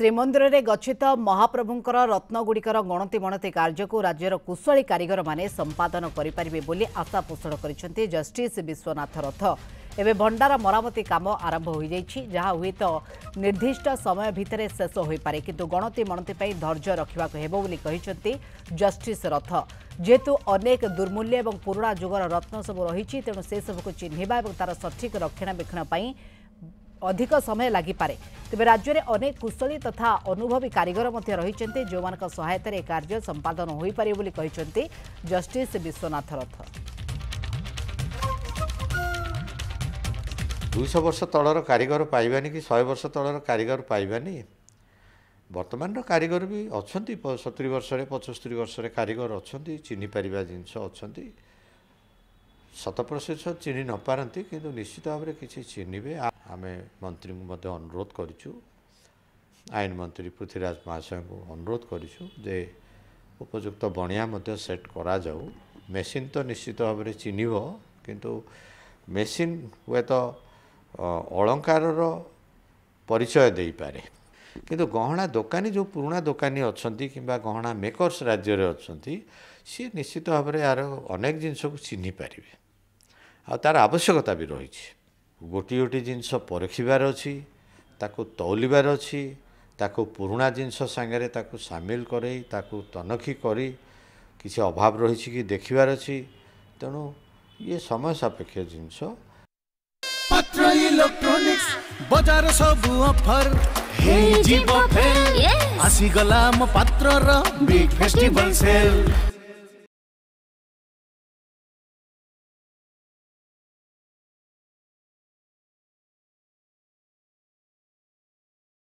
श्रीमंदिर में गच्छित महाप्रभुंकर रत्नगुड़िकर गणति मणति कार्य को राज्यर कुशली कारीगर माने संपादन करेंगे बोली आशा पोषण कर जस्टिस विश्वनाथ रथ एवं भंडार मरामती काम आरंभ हो जाइछि जहां हुए तो निर्दिष्ट समय भितर शेष हो पारे किंतु गणति मणति धैर्य रखा बोली जस्टिस रथ जेहेतु अनेक दुर्मूल्य और पुराणा जुगर रत्न सब रही तेणु से सबको चिन्हवा और तार सठिक रक्षणाबेक्षण अधिक समय लागिपारे तेज राज्य में अनेक कुशली तथा अनुभवी कारीगर रही जो सहायता कार्य संपादन हो पारे बोली कहते जस्टिस विश्वनाथ रथ। 200 वर्ष तलर कारीगर पाइबानी कि 100 वर्ष तलर कारीगर पाइबानी वर्तमान कारीगर भी अच्छा 70 वर्ष 75 वर्ष कारीगर अच्छा चिन्ह पार जिनस अच्छा 100% चिन्ह न पारती किंतु निश्चित भाव में किसी चिन्हे आम मंत्री को अनुरोध करूँ आईन मंत्री पृथ्वीराज महाशय को अनुरोध करूँ जे उपयुक्त बणिया सेट करा जाऊ मेसीन तो निश्चित भाव में चिन्ह किंतु मेसीन हुए तो अलंकार परिचय दे पारे किंतु गहना दोकानी जो पुराना दोकानी अच्छा कि गहना मेकर्स राज्य में अच्छा सी निश्चित भाव में यार अनेक जिनस को चिन्ह पारे आ तार आवश्यकता भी रही गोटी गोटी जिनस परखिबार अच्छी ताकू तौलिबार अच्छी ताकू पुराना जिनस सांगे ताकू सामिल करे ताकू तनखी करी किसी अभाव रही कि देखिबार अच्छी तेणु ये समय सापेक्ष जिनस पात्र इलेक्ट्रॉनिक्स बजार सब ऑफर हे जीव फेल आसी गला म पात्र र बिग फेस्टिवल सेल।